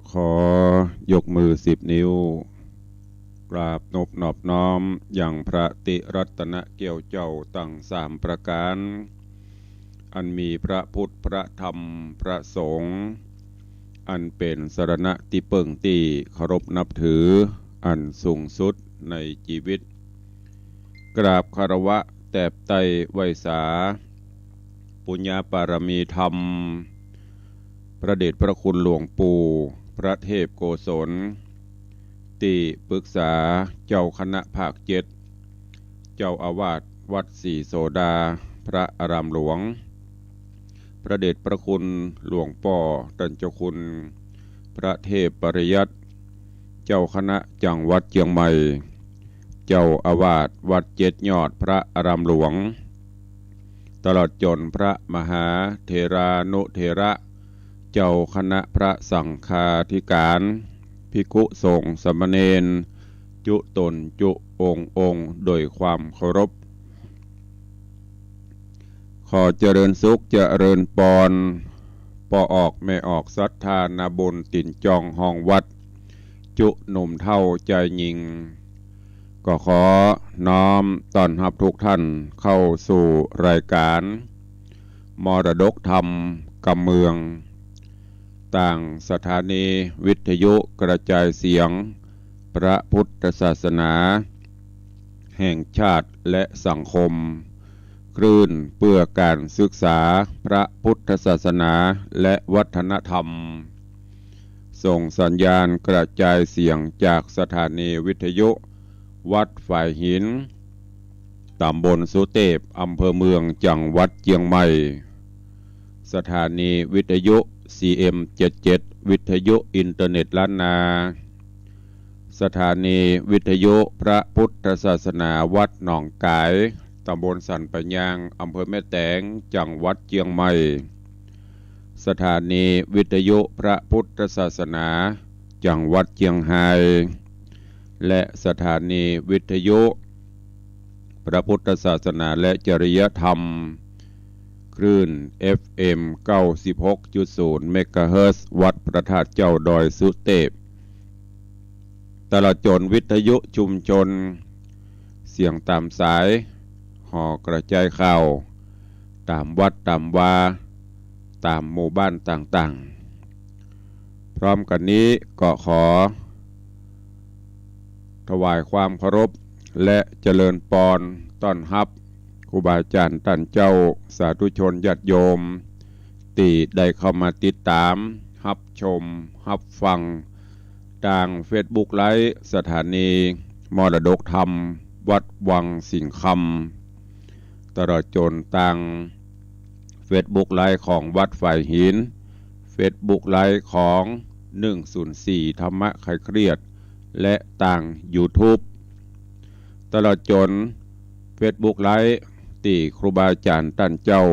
ขอยกมือ10 นิ้วกราบนบนอบน้อมอย่างพระติรัตนเกี่ยวเจ้าตั้ง3 ประการอันมีพระพุทธพระธรรมพระสงฆ์อันเป็นสรณะที่เปิ่งที่เคารพนับถืออันสูงสุดในชีวิตกราบคารวะแตบไตไวสาปุญญาปารมีธรรมพระเดชพระคุณหลวงปู่พระเทพโกศลที่ปรึกษาเจ้าคณะภาค7เจ้าอาวาสวัดศรีโสดาพระอารามหลวงพระเดชพระคุณหลวงป่อตันเจ้าคุณพระเทพปริยัติเจ้าคณะจังหวัดเชียงใหม่เจ้าอาวาสวัด7 ยอดพระอารามหลวงตลอดจนพระมหาเถรานุเถระเจ้าคณะพระสังฆาธิการภิกขุสงฆ์สามเณรจุตนจุองค์โดยความเคารพขอเจริญสุขเจริญปอนปออกไม่ออกศรัทธานาบุญติ่นจองห้องวัดจุหนุ่มเท่าใจยิงก็ขอน้อมต้อนรับทุกท่านเข้าสู่รายการมรดกธรรมกำเมืองต่างสถานีวิทยุกระจายเสียงพระพุทธศาสนาแห่งชาติและสังคมคลื่นเพื่อการศึกษาพระพุทธศาสนาและวัฒนธรรมส่งสัญญาณกระจายเสียงจากสถานีวิทยุวัดฝ่ายหินตำบลสุเทพอำเภอเมืองจังหวัดเชียงใหม่สถานีวิทยุ CM77 วิทยุอินเทอร์เน็ตล้านนาสถานีวิทยุพระพุทธศาสนาวัดหนองกายตำบลสันปะยางอำเภอแม่แตงจังหวัดเชียงใหม่สถานีวิทยุพระพุทธศาสนาจังหวัดเชียงรายและสถานีวิทยุพระพุทธศาสนาและจริยธรรมคลื่น FM 96.0 เมกะเฮิรตซ์วัดพระธาตุเจ้าดอยสุเทพตลอดจนวิทยุชุมชนเสียงตามสายห่อกระจายข่าวตามวัดตามวาตามหมู่บ้านต่างๆพร้อมกันนี้ก็ขอถวายความเคารพและเจริญปอนต้อนรับครูบาอาจารย์ท่านเจ้าสาธุชนญาติโยมที่ได้เข้ามาติดตามรับชมรับฟังทาง Facebook ไลฟ์สถานีมรดกธรรมวัดวังสิงห์คำตลอดจนทาง Facebook ไลฟ์ของวัดฝ่ายหิน Facebook ไลฟ์ของ104ธรรมะคลายเครียดและต่าง YouTube ตลอดจน Facebook ไลฟ์ที่ครูบาอาจารย์ท่านเจ้า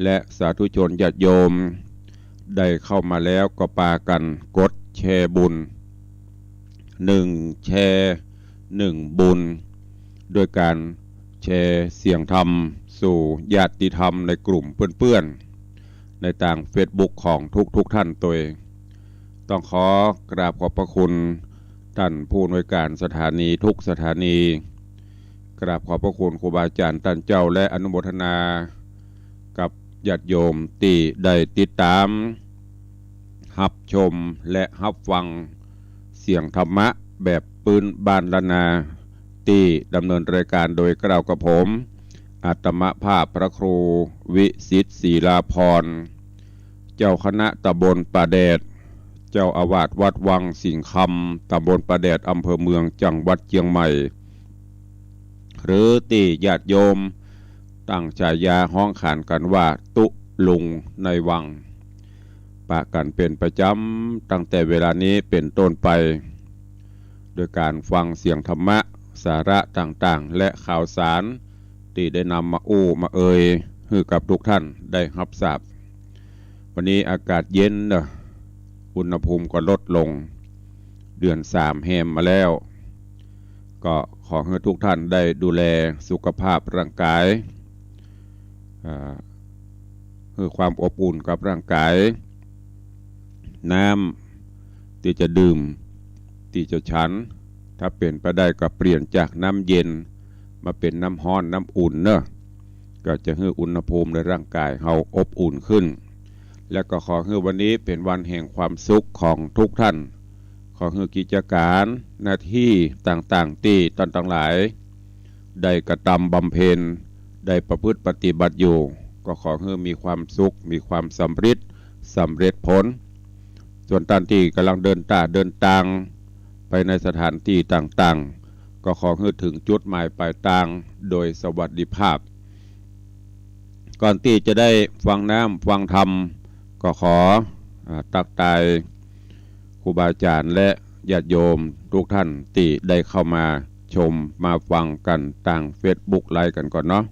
และสาธุชนญาติโยมได้เข้ามาแล้วก็ปากันกดแชร์บุญ1แชร์1บุญโดยการแชร์เสียงธรรมสู่ญาติธรรมในกลุ่มเพื่อนๆในต่าง Facebook ของทุกท่านตัวเองต้องขอกราบขอบพระคุณท่านผู้อำนวยการสถานีทุกสถานีกราบขอบพระคุณครูบาอาจารย์ท่านเจ้าและอนุโมทนากับญาติโยมที่ได้ติดตามรับชมและรับฟังเสียงธรรมะแบบปืนบ้านละนาที่ดำเนินรายการโดยกล่าวกับผมอาตมภาพพระครูวิสิทธิ์ศรีลาภรณ์เจ้าคณะตำบลป่าแดดเจ้าอาวาสวัดวังสิงห์คำตำบลป่าแดดอำเภอเมืองจังหวัดเชียงใหม่หรือที่ญาติโยมตั้งฉายาห้องขานกันว่าตุลุงในวังปะกันเป็นประจำตั้งแต่เวลานี้เป็นต้นไปโดยการฟังเสียงธรรมะสาระต่างๆและข่าวสารที่ได้นำมาอู้มาเอ่ยให้กับทุกท่านได้รับทราบวันนี้อากาศเย็นอุณหภูมิก็ลดลงเดือน3แฮมมาแล้วก็ขอให้ทุกท่านได้ดูแลสุขภาพร่างกายให้ความอบอุ่นกับร่างกายน้ำ ที่จะดื่มที่จะฉันถ้าเป็นไปได้ก็เปลี่ยนจากน้ำเย็นมาเป็นน้ำร้อนน้ำอุ่นเนอะก็จะให้อุณหภูมิในร่างกายเราอบอุ่นขึ้นและก็ขอให้วันนี้เป็นวันแห่งความสุขของทุกท่านขอให้กิจการหน้าที่ต่างๆที่ตอนทั้งหลายได้กระทำบำเพ็ญได้ประพฤติปฏิบัติอยู่ก็ขอให้มีความสุขมีความสำเร็จผลส่วนท่านที่กำลังเดินทางไปในสถานที่ต่างๆก็ขอให้ถึงจุดหมายปลายทางโดยสวัสดิภาพก่อนที่จะได้ฟังน้ำฟังธรรมก็ขอตักตายครูบาอาจารย์และญาติโยมทุกท่านที่ได้เข้ามาชมมาฟังกันต่าง Facebook ไลฟ์กันก่อนเนาะ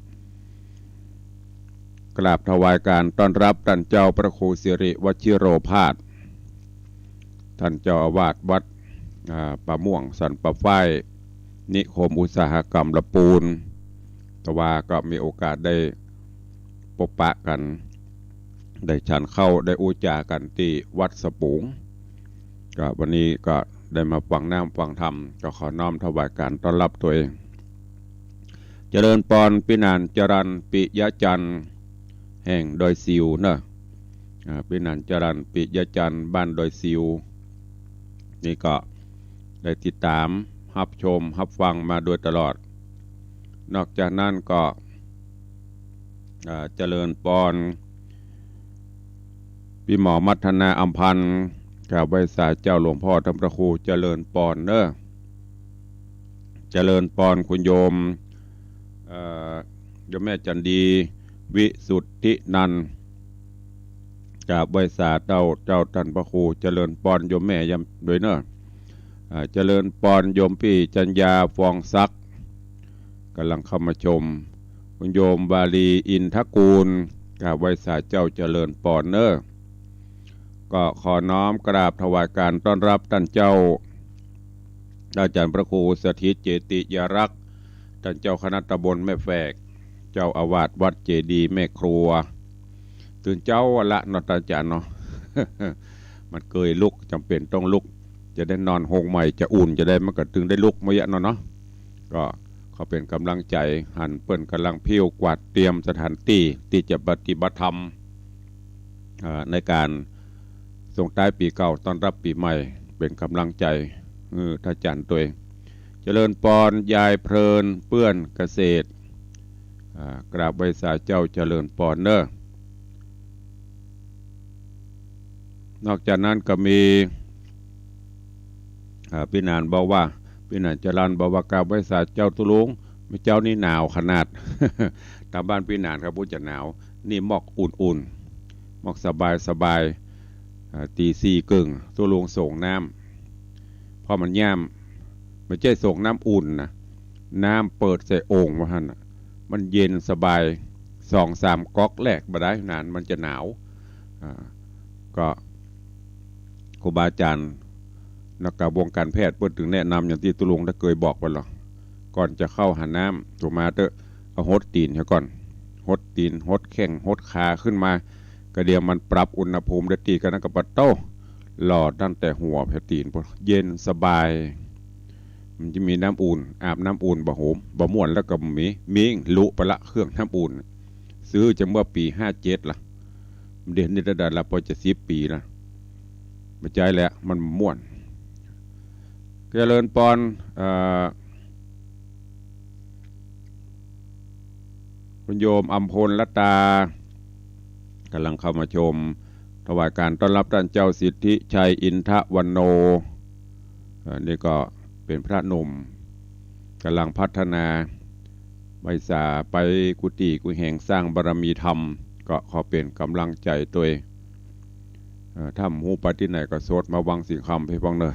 กราบถวายการต้อนรับท่านเจ้าพระครูสิริวชิโรภาสท่านเจ้าอาวาสวัดป่าม่วงสันป่าฝ้ายนิคมอุตสาหกรรมละปูนแต่ว่าก็มีโอกาสได้พบปะกันได้ฉันเข้าได้อุจากันที่วัดสปูงก็วันนี้ก็ได้มาฟังน้ำฟังธรรมก็ขอน้อมถวายการต้อนรับตัวเองเจริญปอนปินานจรันปิยจันทร์แห่งดอยซิวเนอะปินานจรันปิยจันทร์บ้านดอยซิวนี่ก็ได้ติดตามรับชมรับฟังมาโดยตลอดนอกจากนั้นก็เจริญปอนพี่หมอมัฒนาอัมพันธ์กับไวสาเจ้าหลวงพ่อธรรมประครูเจริญปอนเนอะเจริญปอนคุณโยมโยมแม่จันดีวิสุทธินันท์กับไวสาเจ้าท่านพระครูเจริญปอนโยมแม่ยำโดยเนอะเจริญปอนโยมพี่จัญญาฟองซักกำลังเข้ามาชมคุณโยมบาลีอินทกูลกับไวสาเจ้าเจริญปอนเนอะก็ขอน้อมกราบถวายการต้อนรับท่านเจ้าอาจารย์พระครูสถิตเจติยรักษ์ท่านเจ้าคณะตำบลแม่แฝกเจ้าอาวาสวัดเจดีแม่ครัวตื่นเจ้าละนอนอาจารย์เนาะ มันเกยลุกจำเป็นต้องลุกจะได้นอนหงใหม่จะอุ่นจะได้มันก็ถึงได้ลุกมาเยอะเนาะก็เขาเป็นกำลังใจหันเปิ้นกำลังพิ้วกวาดเตรียมสถานที่จะปฏิบัติธรรมในการส่งท้ายปีเก่าต้อนรับปีใหม่เป็นกำลังใจท่านอาจารย์ตัวเองเจริญปอนยายเพลินเปื้อนเกษตรกราบไวสาเจ้าเจริญปอนเนอร์นอกจากนั้นก็มีพี่นานบอกว่าพี่นานจรันบอกว่ากราบไวสาเจ้าตุลุงมีเจ้านี่หนาวขนาด ตามบ้านพี่นานครับพูดจะหนาวนี่หมอกอุ่นหมอกสบายตีสี่กึ่งตุลุงส่งน้ำพอมันย่ำไม่ใช่ส่งน้ำอุ่นนะน้ำเปิดใส่โอ่งว่าหั่นมันเย็นสบาย2-3 ก๊อกแรกบ่ได้นานมันจะหนาวก็ครูบาอาจารย์นักการวงการแพทย์เปิดถึงแนะนำอย่างที่ตุลุงได้เคยบอกไปหรอก่อนจะเข้าหาน้ำถูกมาเตอะเอาหดตีนเสียก่อนหดตีนหดแข้งหดขาขึ้นมากระเดียวมันปรับอุณหภูมิได้ตีกันกับปัตโต้หลอดตั้งแต่หัวแผลตีนเย็นสบายมันจะมีน้ำอุ่นอาบน้ำอุ่นบะโหมบะม่วนแล้วก็มีลุไปละเครื่องน้ำอุ่นซื้อจะเมื่อปี57ล่ะเดือนนี้ระดับละพอจะ10 ปีละไม่ใจแล้วมันม่วนเจริญปอนคุณโยมอัมพลรัตตากำลังเข้ามาชมถวายการต้อนรับท่านเจ้าสิทธิชัยอินทวันโนนี่ก็เป็นพระหนุ่มกำลังพัฒนาใบสาไปกุฏิกุแห่งสร้างบารมีธรรมก็ขอเป็นกำลังใจตัวถ้าหูปฏิไหนก็โสดมาวังสิงคำให้ฟังเนอะ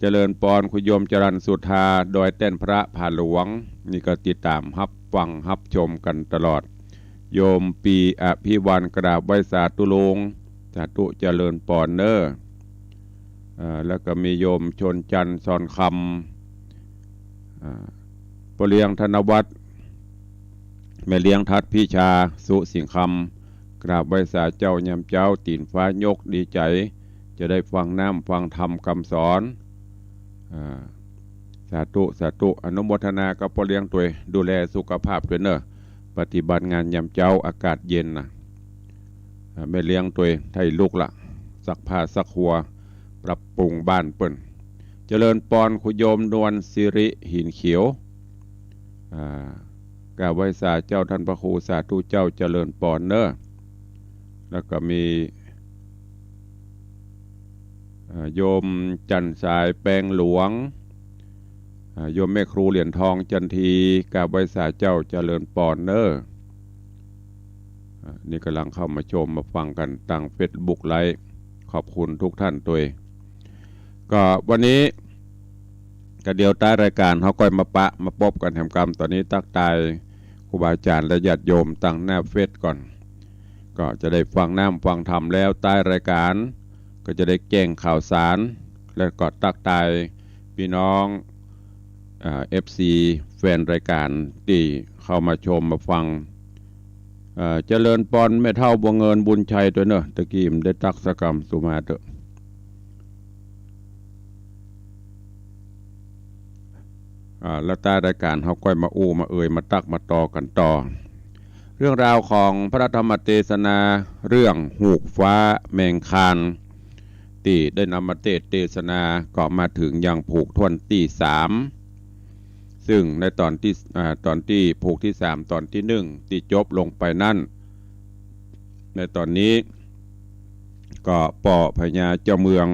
เจริญปอนคุณโยมจรัญสุธาโดยเต้นพระผ่าหลวงนี่ก็ติดตามรับฟังรับชมกันตลอดโยมปีอภิวันกราบไวสาตุลงสาธุเจริญปอนเนอร์แล้วก็มีโยมชนจันทร์ซอนคำปเลียงธนวัฒน์แม่เลี้ยงทัดพิชาสุสิงคำกราบไวสาเจ้ายำเจ้าตีนฟ้ายกดีใจ จะได้ฟังน้ำฟังธรรมคำสอนสาธุสาธุอนุโมทนากับพ่อเลี้ยงตัวดูแลสุขภาพด้วยเนอะปฏิบัติงานยามเจ้าอากาศเย็นนะไม่เลี้ยงตัวไทยลูกละซักผ้าซักหัวปรับปรุงบ้านเปิ้นเจริญปอนคุโยมนวลสิริหินเขียวกราบไหว้สาเจ้าท่านพระครูสาธุเจ้าเจริญปอนเนอะแล้วก็มีโยมจันทร์สายแปลงหลวงโยมแม่ครูเหรียญทองจันทีกราบไหว้สาเจ้าเจริญปอนเนอะนี่กำลังเข้ามาชมมาฟังกันทางเฟซบุ๊กไลฟ์ขอบคุณทุกท่านตัวก็วันนี้ก็เดียวใต้รายการเขาก็มาพบกันแห่งกรรมตอนนี้ตักตายครูบาอาจารย์และญาติโยมตั้งหน้าเฟซก่อนก็จะได้ฟังน้ำฟังธรรมแล้วใต้รายการก็จะได้แจ้งข่าวสารและก็ตักตายพี่น้องFC แฟนรายการที่เข้ามาชมมาฟังเจริญปอนแม่เท่าบัวเงินบุญชัยตัวเนอะตะกี้มันได้ตักสกรรมสุมาเถอะแล้วใต้รายการเขาก้อยมาอู้มาเอ่ยมาตักมาต่อกันต่อเรื่องราวของพระธรรมเทศนาเรื่องหูกฟ้าแมงคานที่ได้นำมาเทศนาก็มาถึงยังผูกทวนที่3ซึ่งในตอนที่ผูกที่3ตอนที่1ที่จบลงไปนั่นในตอนนี้ก็ป่อพญาเจ้าเมือง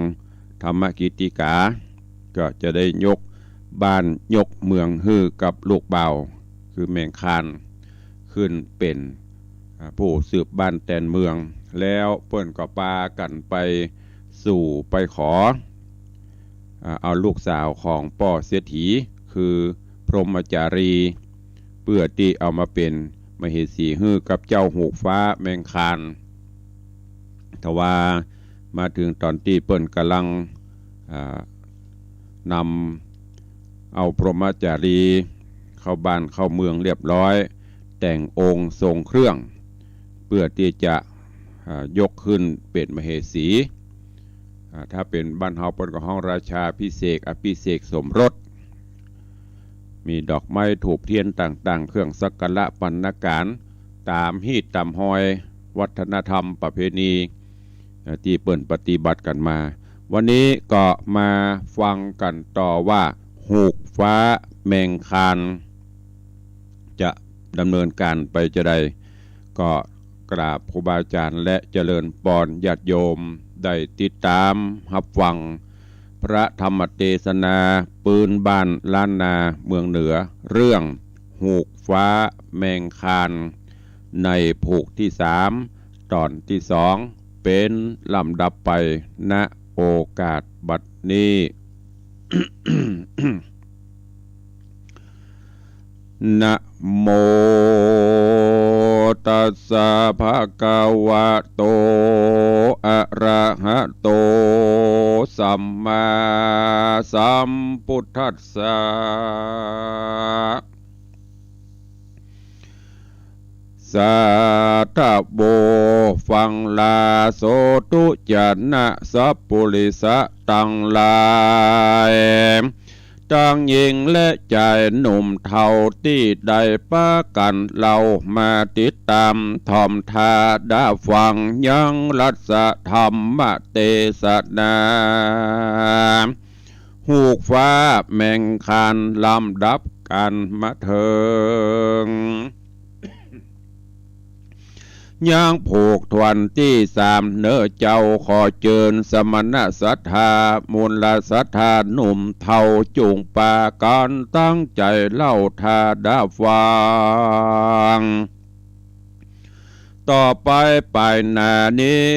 ธรรมกิติกาก็จะได้ยกบ้านยกเมืองฮือกับลูกเบาคือแมงคานขึ้นเป็นผู้สืบบ้านแตนเมืองแล้วเปิ้นก็ปากันไปสู่ไปขอเอาลูกสาวของป่อเศรษฐีคือพรหมจารีเพื่อที่เอามาเป็นมเหสีฮือกับเจ้าหูกฟ้าแมงคานทว่ามาถึงตอนที่เปิ้นกำลังนำเอาพรหมจารีเข้าบ้านเข้าเมืองเรียบร้อยแต่งองค์ทรงเครื่องเพื่อที่จะยกขึ้นเป็นมเหสีถ้าเป็นบ้านเฮาเปิ้นก็ห้องราชาพิเศษอภิเษกสมรสมีดอกไม้ถูกเทียนต่างๆเครื่องสักการะบรรณาการตามฮีตตามหอยวัฒนธรรมประเพณีที่เปิ้นปฏิบัติกันมาวันนี้ก็มาฟังกันต่อว่าหูกฟ้าแมงคานจะดำเนินการไปจะใดก็กราบครูบาอาจารย์และเจริญปอนญาติโยมได้ติดตามรับฟังพระธรรมเทศนาปืนบ้านล้านนาเมืองเหนือเรื่องหูกฟ้าแมงคานในผูกที่3ตอนที่2เป็นลำดับไปณโอกาสบัดนี้ นะโมตัสสะภะคะวะโตอะระหะโตสัมมาสัมพุทธัสสะสาธุโบฟังลาโสตุจันนะสัพปุริสะตังลายตั้งหญิงและชายหนุ่มเฒ่าที่ได้ปะกันเรามาติดตามทอมทาดาฟังยังรัศธรรมเทศนาหูกฟ้าแมงคานลำดับกันมาเถิงย่างผูกทวนที่3เนื้อเจ้าขอเจิญสมณศรัทธามูลศรัทธาหนุ่มเท่าจุงปาการตั้งใจเล่าทาดาฟังต่อไปไปนานี้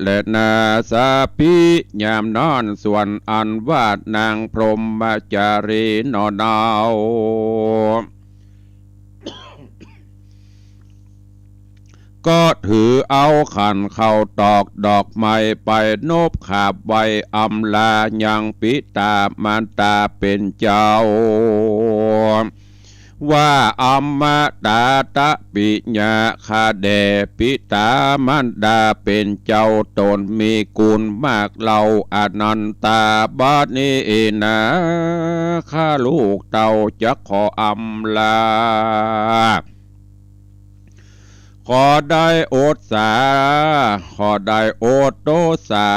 และนาสาพิยามนอนส่วนอันวาดนางพรหมจารีนอนเอาก็ถือเอาขันเข้าตอกดอกไม้ไปโนบขาบไว้อำลายังปิตามารตาเป็นเจ้า ว่าอัมมาตาตะปิญาคาแดปิตามันดาเป็นเจ้าตนมีกุลมากเราอนันตาบาดนี้นะข้าลูกเต่าจะขออำลาขอได้โอดสาขอได้โอดโตสา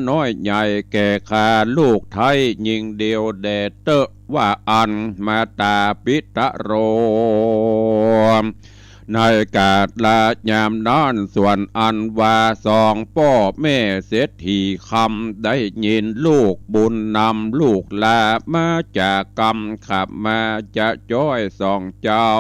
น้อยใหญ่แก่ข้าลูกไทยยิงเดียวแดดเตอะว่าอันมาตาปิตะโรในกาดละยามนอนส่วนอันว่าสองพ่อแม่เศรษฐีคำได้ยินลูกบุญนำลูกลามาจากกรรมขับมาจะจ้อยสองเจ้า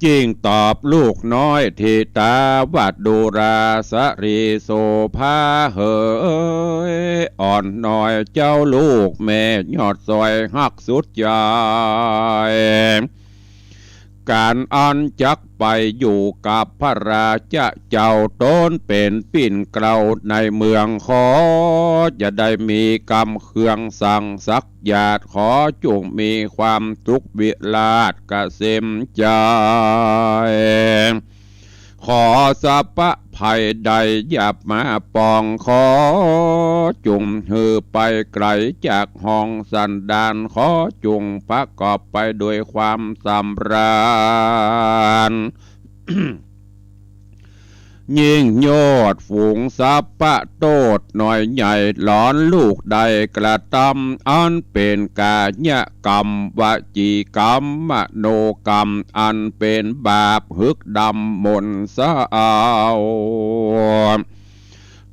จริงตอบลูกน้อยทิตาวัดดูราสรีโสภาเหยอ่อนหน่อยเจ้าลูกแม่ยอดซอยหักสุดใจการอันจักไปอยู่กับพระราชาเจ้าต้นเป็นปิ่นเกลาในเมืองขอจะได้มีกรรมเครื่องสั่งสักหยาดขอจงมีความทุกข์วิลาศกเกษมใจขอสัพพะภัยใดอย่ามาปองขอจงหือไปไกลจากห้องสันดานขอจงประกอบไปด้วยความสำราญ ยิ่งยอดฝูงสัพพะโตดหน่อยใหญ่หลอนลูกใดกระทำอันเป็นกายกรรมวจีกรรมมโนกรรมอันเป็นบาปหึกดำมนสาว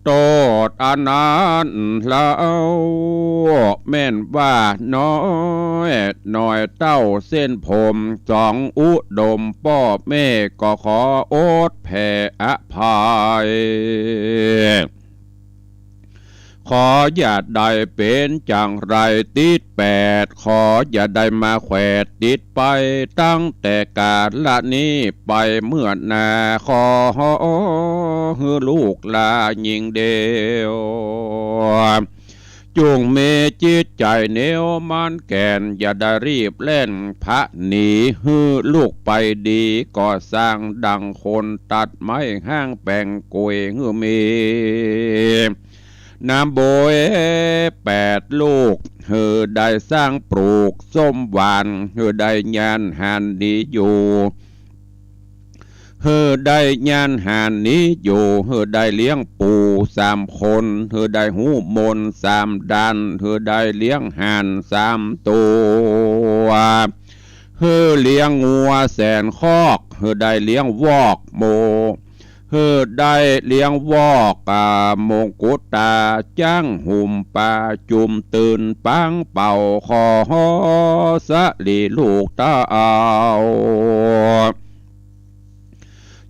โตดอนันต์แล้วแม่นว่าน้อยหน่อยเต้าเส้นผมสองอุดมพ่อแม่ก็ขอโอดแผ่อภัยขออย่าได้เป็นจังไรติดแปดขออย่าได้มาแขวดติดไปตั้งแต่กาลละนี้ไปเมื่อนาขอฮือลูกลายิงเดียวจงเมจิตใจเนวมันแก่นอย่าได้รีบเล่นพระหนีฮือลูกไปดีก็สร้างดังคนตัดไม้ห้างแป่งกุยฮือมีน้ำโบย8 ลูกเฮอได้สร้างปลูกส้มหวานเฮอได้ยานหันดีอยู่เฮอได้ยานหันนี้อยู่เฮอได้เลี้ยงปู3 คนเฮอได้หูมน3 ดันเฮอได้เลี้ยงหัน3 ตัวเฮอเลี้ยงงัวแสนคอกเฮอได้เลี้ยงวอกโมเฮอได้เลี้ยงวอกมงกุฎตาจ้างหุ่มปลาจุ่มตื่นปังเป่าคอสะลีลูกตาเอา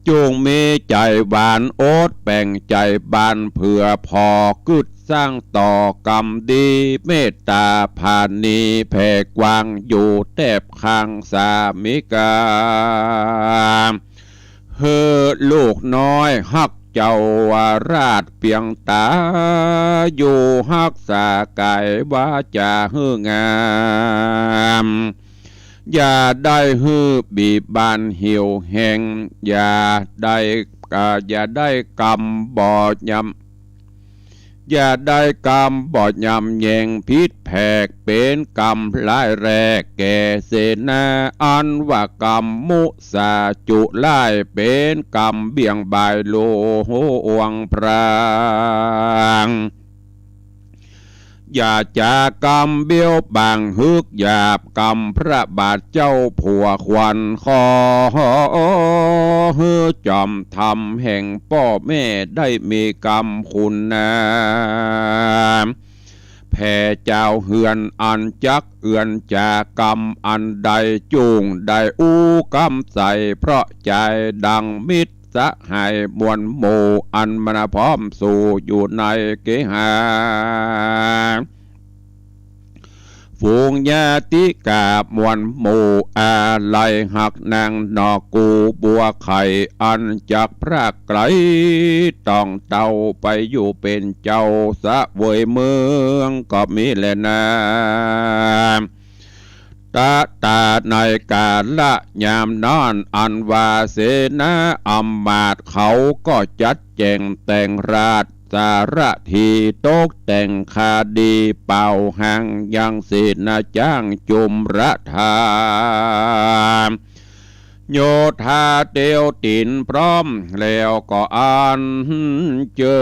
จงมีใจบานโอดแป่งใจบานเพื่อพอกึดสร้างต่อกรรมดีเมตตาผานีแผ่กว้างอยู่แทบข้างสามิกาเฮอลูกน้อยฮักเจ้าวาราชเปียงตาอยู่ฮักษากายวาจาเฮืองามอย่าได้ฮือบีบานเหี่ยวแห่งอย่าได้กำบ่อยำอย่าได้กำบ่อยำแยงพิษแผกเป็นกรรมร้ายแรกแก่เสนาอันว่ากรรมมุสาจุไล่เป็นกรรมเบี่ยงบายโลโหวังพรางอย่าจากรรมเบี้ยวบางฮึกหยาบกรรมพระบาทเจ้าผัวควันขอฮือจอมทำแห่งพ่อแม่ได้มีกรรมคุณนาแผ่เจ้าเฮือนอันจักเอือนจากกรรมอันใดจูงได้อู้กรรมใส่เพราะใจดังมิตรสหายมวลโมอันมนาพร้อมสู่อยู่ในเกหาฝูงญาติกาบมวลโมอาลัยหักนางนอกูบัวไข่อันจากพระไกลต้องเต้าไปอยู่เป็นเจ้าสะเวยเมืองก็มีแลนา ตาในกาละยามนอนอันวาเสนาอำมาตย์เขาก็จัดแจงแต่งราชสารทีตกแต่งคาดีเป่าหังยังเสนาจ้างจุมระทาโยธาเตียวตินพร้อมแล้วก็อ่านเจอ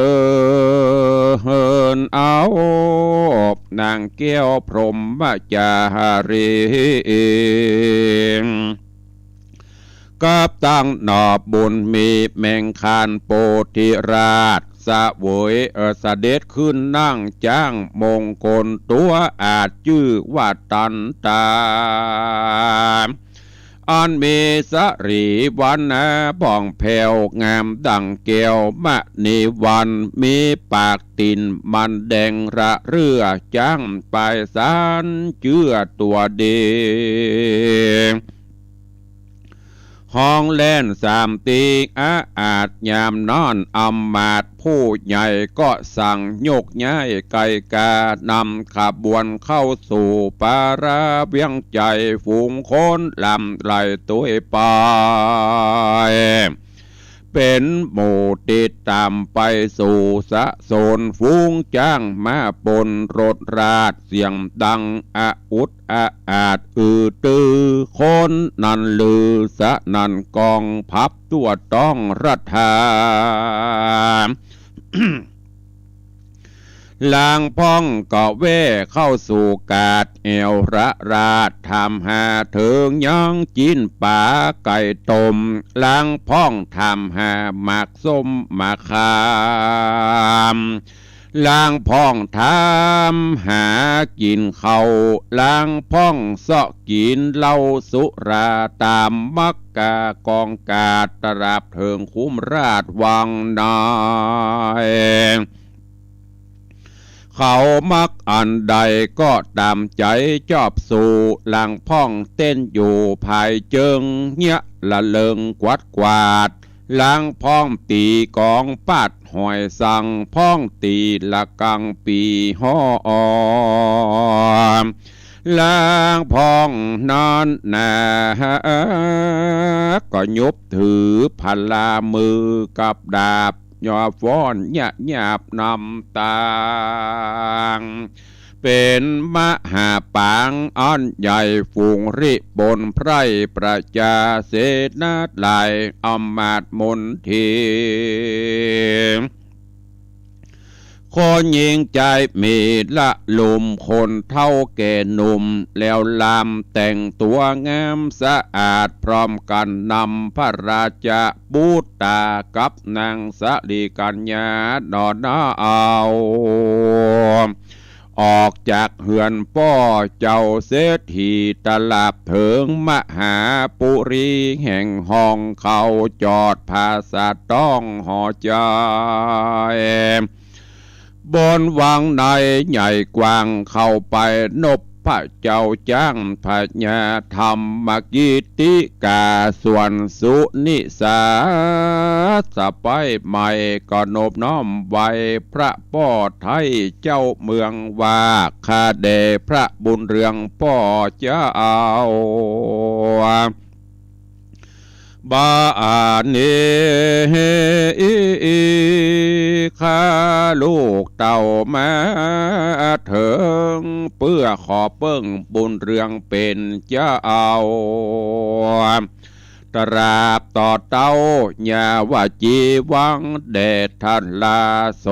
เฮินเอานางแก้วพรหมจารีกับตั้งหนอบบุญมีแมงคานโปธิราชสะเวยเสด็จขึ้นนั่งจ้างมงคลตัวอาจชื่อว่าตันตาอันมีสรีวันนะบ่องแผ่วงามดังแก้วมะนีวันมีปากตินมันแดงระเรือจ้างไปสารเชื่อตัวเดห้องแล่นสามตีอาจยามนอนอำมาตย์ผู้ใหญ่ก็สั่งยกย้ายไก่กานำขบวนเข้าสู่ปาราเวียงใจฝูงคนลำไหลตัวไปเป็นหมู่ติดตามไปสู่สะโซนฟูงจ้างมาปนรถราดเสียงดังอุดอาจตือคนนันลือสะนันกองพับตัวต้องรัฐา ลางพ้องก็เว่เข้าสู่กาดเอวระราดทำหาเถิงยังจินป่าไก่ต้มลางพ้องทำหาหมากส้มหมากขามลางพ้องทำหากินเขาลางพ้องเสาะกินเหล้าสุราตามมักกากองกาดตราบเถิงคุ้มราชวังนายเขามักอันใดก็ตามใจชอบสู่หลังพ้องเต้นอยู่ภายเจิงเนี้ยละเลิงกวาดหลังพ้องตีกองปัดหอยสังพ้องตีละกังปีห่อล้างพองนอนนาก็ยุบถือพลามือกับดาบยอฟ้อนหยาบนำตางเป็นมหาปางอ้อนใหญ่ฝูงริบนไพรประชาเสนาลายอำมาตย์มนทีคนยิงใจมีละลุมคนเท่าแก่หนุ่มแล้วลำแต่งตัวงามสะอาดพร้อมกันนำพระราชบูตากับนางสลีกัญญาดอนนาเอาออกจากเหือนป้อเจ้าเศรษฐีตลาดเถิงมหาปุรีแห่งห้องเขาจอดภาษาต้องหอใจบนวังในใหญ่กว้างเข้าไปนบพระเจ้าจ้างพญาธรรมกิติกาส่วนสุนิสาสะไปใหม่ก็นบน้อมไว้พระป้อไทยเจ้าเมืองว่าคาเดพระบุญเรืองป้อเจ้าบาเนข้าลูกเต่ามาเถิงเพื่อขอเปิ้งบุญเรืองเป็นเจ้าตราบต่อเต้าอย่าว่าจีวังเดชทันลาโส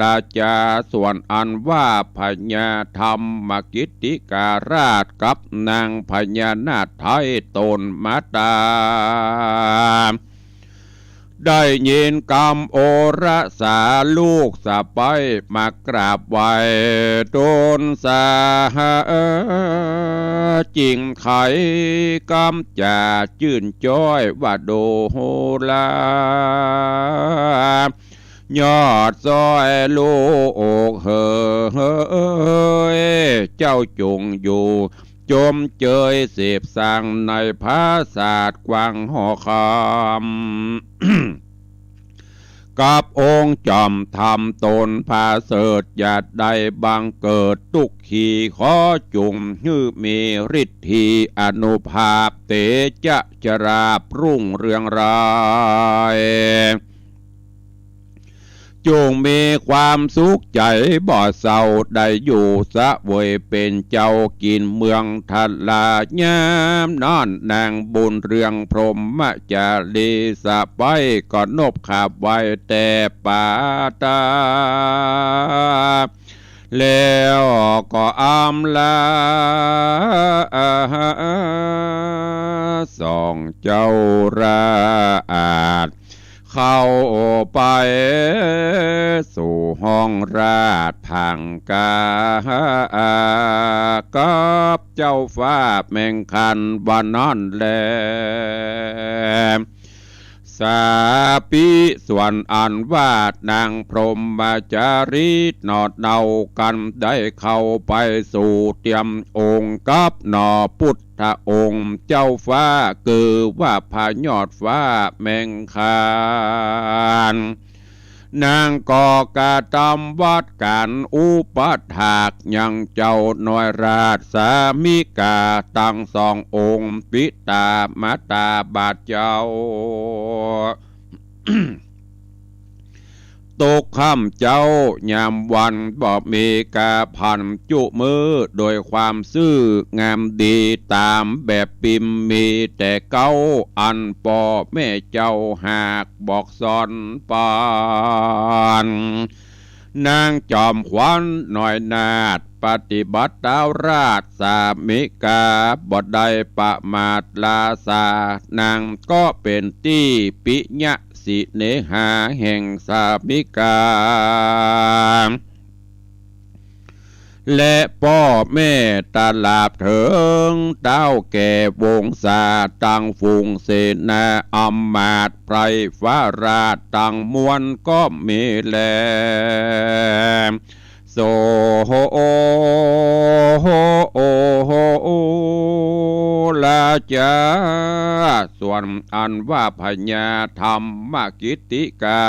ลาจาส่วนอันว่าพญาธรรมกิติการาชกับนางพญานาคไทยตนมาตาได้ยินกรรมโอระสาลูกสะไปมากราบไหวตนสาจริงไขกรรมจะจื่นจ้อยว่าโดโหลายอดซอยลูกเฮ้ยเจ้าจงอยู่จมเจยเสพสั่งในภาษาดกวางหอคำ กับองค์จอมทำตนพาเสดอย่าได้บังเกิดทุกขีขอจุงฮือมีฤทธีอนุภาพเตจะจราบรุ่งเรืองรายจงมีความสุขใจบ่เศร้าได้อยู่สะเวยเป็นเจ้ากินเมืองทัลลายามนอนนางบุญเรืองพรหมจารีสะไปก่อนนบขาบไว้แต่ป่าตาแล้วก็อำลาส่องเจ้าราอาจเข้าไปสู่ห้องราชพังกากับเจ้าฟ้าแมงคันวันนั้นแลสาปีส่วนอันว่านางพรหมจารีนอดเนากันได้เข้าไปสู่เตรียมองค์กับหนอพุทธองค์เจ้าฟ้าคือว่าพายอดฟ้าแมงคานนางก่อกาตำวัดกันอุปถากยังเจ้าหน่อยราชสามิกาตั้งสององค์ปิตามาตาบาทเจ้า ตกค่ำเจ้ายามวันบอกมีกาพันจุมือโดยความซื่องามดีตามแบบปิมมีแต่เก้าอันปอแม่เจ้าหากบอกสอนปานนางจอมขวัญหน่อยนาดปฏิบัติดาวราชสามิกาบดได้ประมาทลาสานางก็เป็นที่ปิญะสิเนหาแห่งสามิกาและพ่อแม่ตาลาบเถิงเต้าแก่วงศาตังฝูงเสนาอำมาตย์ไพรฟ้าราชตังมวลก็มีแลโซโฮโอโฮโอโฮโอลาจาส่วนอันว่าพญาธรรมกิติกา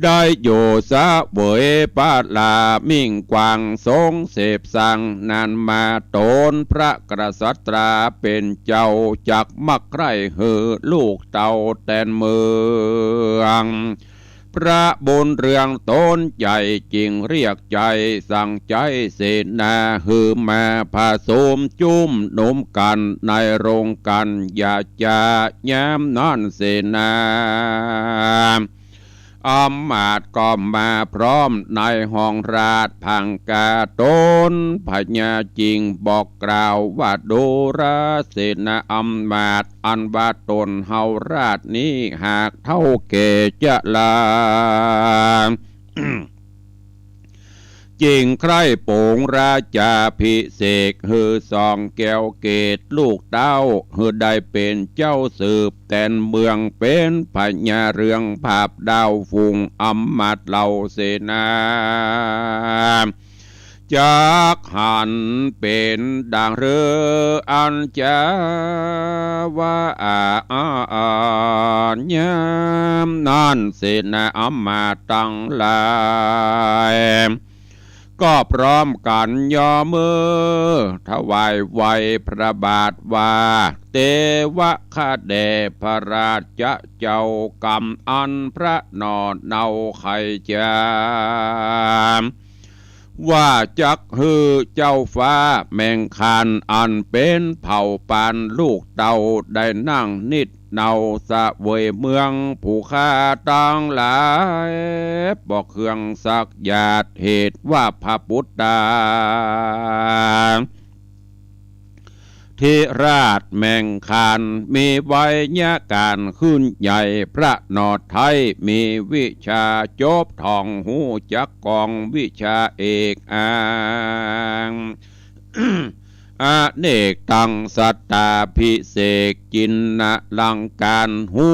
ได้โยสะเวยปาลามิ่งกวางทรงเสพสังนานมาโตนพระกษัตราเป็นเจ้าจักมักไรเหือลูกเต่าแตนเมืองพระบุญเรืองต้นใจจริงเรียกใจสั่งใจเสนาหือมาผสมจุ่มนมกันในโรงกันอย่าจะย้ำนอนเสนาอำมาตย์ก็มาพร้อมในห้องราชพังกาตนพญาจริงบอกกล่าวว่าดูราเสนาอำมาตย์อันว่าตนเฮาราชนี้หากเท่าเกจะลา จริงใครโป่งราชาพิเศษฮือสองแก้วเกตลูกเต้าฮือได้เป็นเจ้าสืบแตนเมืองเป็นพญาเรืองภาพดาวฟุงอำมาตย์เหล่าเสนาจากหันเป็นดังเรืออันจาว่าญามนั่นเสนาอำมาตย์ตั้งหลายก็พร้อมกันย่อมือถวายไว้พระบาทว่าเตวะคาเดพระราชเจ้ากรรมอันพระนอนเนาไขจามว่าจักฮือเจ้าฟ้าแมงคานอันเป็นเผ่าปานลูกเต่าได้นั่งนิดเนาสะเวยเมืองผู้ฆ่าตั้งหลายบอกเครื่องสักญาติเหตุว่าพระพุทธาทิราชแมงคานมีไวยาการขึ้นใหญ่พระนอดไทยมีวิชาจบทองหูจักกองวิชาเอกอ่าง อเนกตังสัตตาพิเศษจินนะลังการหู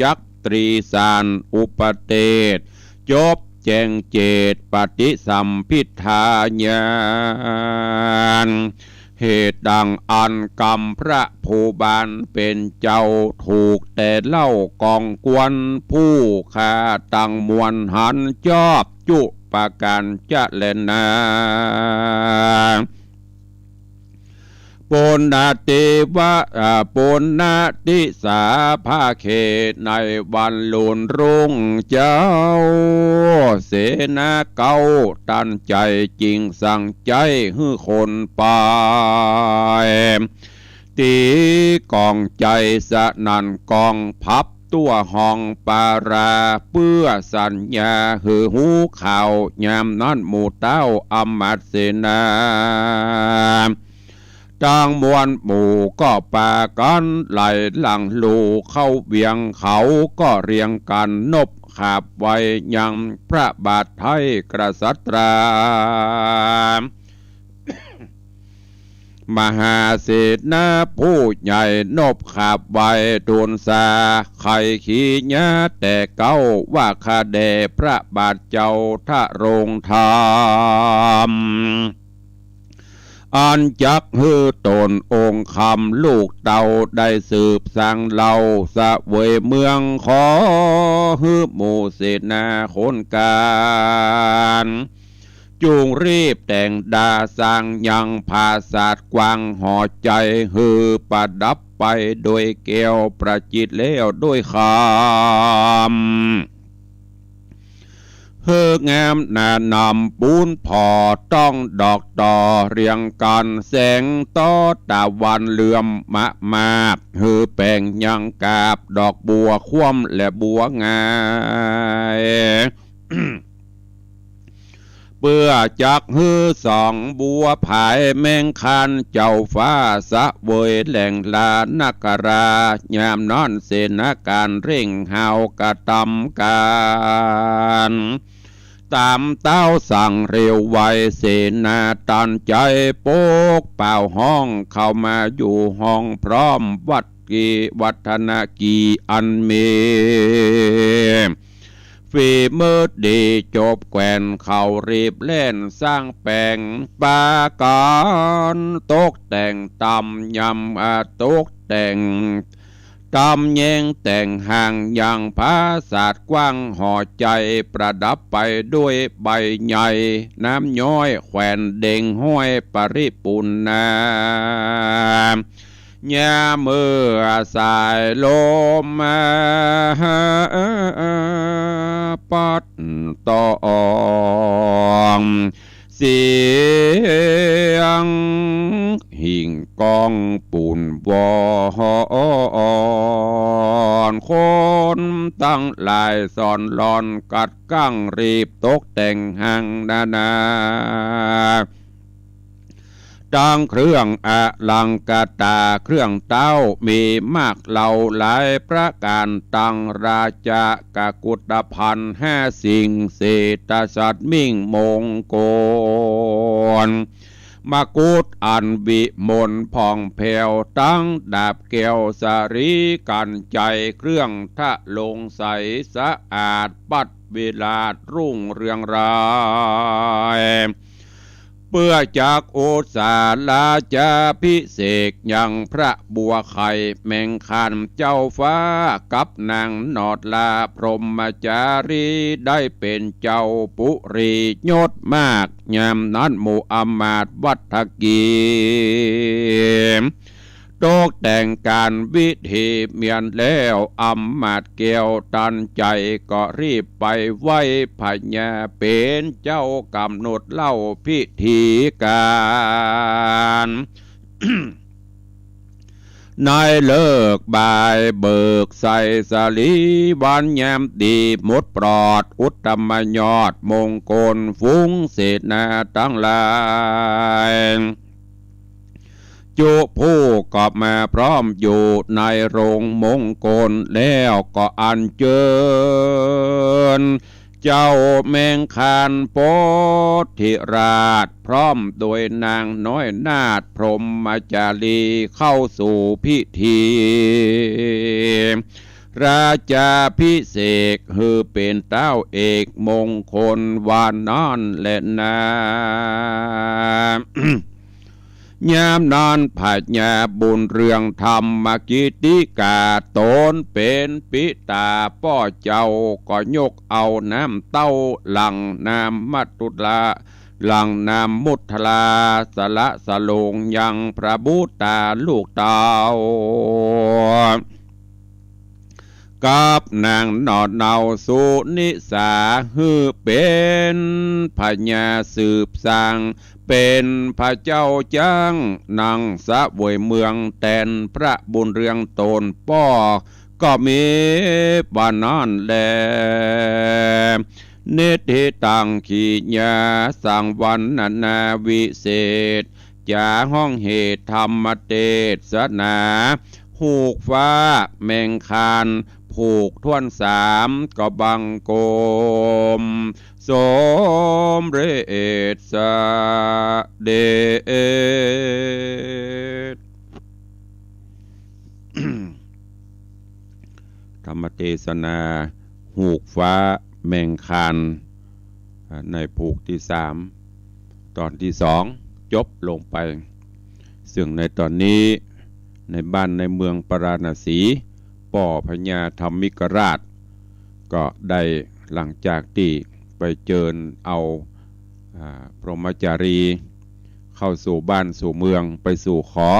จักตรีสารอุปเตศจบแจงเจตปฏิสัมพิทาญาณ เหตุดังอันกรรมพระภูบาลเป็นเจ้าถูกแต่เล่ากองกวนผู้ฆ่าตั้งมวลหันจอบจุปการจะเลนาปุณณติวะปุณณติสาภาเขตในวันลุนรุ่งเจ้าเสนาเก้าตันใจจริงสั่งใจฮือคนไปตีกองใจสนันกองพับตัวห้องปาราเพื่อสัญญาหือหูข่าวยามนั้นหมู่เต้าอมัตเสนาจางมวลหมู่ก็ปากันไหลหลังลูเข้าเวียงเขาก็เรียงกันนบขาบไว้ยังพระบาทไทยกษัตรา มหาเศรษฐาผู้ใหญ่นบขาบไว้ทูลสาไข่ขี้ญาแต่เก้าว่าคาเดพระบาทเจ้าทะโรงธรรมอันจักฮือตนองค์คำลูกเต่าได้สืบสั่งเล่าสะเวยเมืองขอฮือหมู่เสนาคนการจูงรีบแต่งดาสร้างยังภาศาสกว้างห่อใจฮือประดับไปโดยแก้วประจิตแล้วด้วยคำเฮืองามนานำปูนพอต้องดอกต่อเรียงกันแสงต่อตะวันเหลื่อมมะมาบฮือแป่งยังกาบดอกบัวคว่ำและบัวงาย เพื่อจักฮือสองบัวผายแมงคันเจ้าฟ้าสะเวยแหล่งลานักรายามนอนเสนาการเร่งหาวกระตำการตามเต้าสั่งเร็วไวเสนาตันใจโปกเป่าห้องเข้ามาอยู่ห้องพร้อมวัฒนากีอันเมฝีมือดีจบแกวนเขารีบเล่นสร้างแปลงปาการตกแต่งตำยำตกแต่งตำแยงแต่งห่างอย่างภาศาสกว้างห่อใจประดับไปด้วยใบใหญ่น้ำย้อยแขวนเด่งห้อยปริปุณณายาเมื่อสายลมปัดตองเสียงหิ่งกองปุ่นวอนคนตั้งหลายสอนหลอนกัดกั้งรีบตกแต่งหังนาดังเครื่องอลังกาตาเครื่องเต้ามีมากเหล่าหลายประการตั้งราชกกุฏพันธ์5 สิ่งเศรษฐสัตว์มิ่งมงคลมกุฎอันวิมลผ่องแผ้วตั้งดาบแก้วสารีกันใจเครื่องทะลงใสสะอาดปัดเวลารุ่งเรืองรายเพื่อจากโอสาลาจาพิเศษยังพระบัวไข่แมงคันเจ้าฟ้ากับนางนอดลาพรหมจารีได้เป็นเจ้าปุรียศมากยามนั้นหมู่อมาตย์วัฒกีตกแต่งการวิธีเมียนแล้วอำมาตย์แก้วตันใจก็รีบไปไหว้พญาเป็นเจ้ากำหนดเล่าพิธีการ นายเลิกบ่ายเบิกใส่สลีวันแยมดีมดปลอดอุตตมยอดมงคลฟุ้งเศษนาตั้งหลายจุผู้กอบมาพร้อมอยู่ในโรงมงคลแล้วก็อัญเชิญเจ้าแมงคานโพธิราชพร้อมโดยนางน้อยนาถพรหมจารีเข้าสู่พิธีราชาพิเศษคือเป็นเต้าเอกมงคลวานนอนและนา ยามนอนผาญาบุญเรื่องธรรมกิติกาตนเป็นปิตาป้อเจ้าก็ยกเอาน้ำเต้าหลังน้ำมัตตุลาหลังน้ำมุทลาสละสลงยังพระบุตาลูกเต้ากับนางนอดเนาสุนิสาฮือเป็นพญาสืบสร้างเป็นพระเจ้าจังนางสะเวยเมืองแตนพระบุญเรืองตนป้อก็มีบานานแลเนติตังขีญาสังวันนาวิเศษจาห้องเหตุธรรมเทศนาหูกฟ้าแมงคานผูกท่วนสามก็บังโกมสมเรศเดช ธรรมเทศนาหูกฟ้าแมงคานในผูกที่สามตอนที่สองจบลงไปซึ่งในตอนนี้ในบ้านในเมืองปราณสีป่อพญาธรรมิกราชก็ได้หลังจากที่ไปเจิญเอาพรหมจารีเข้าสู่บ้านสู่เมืองไปสู่ขอ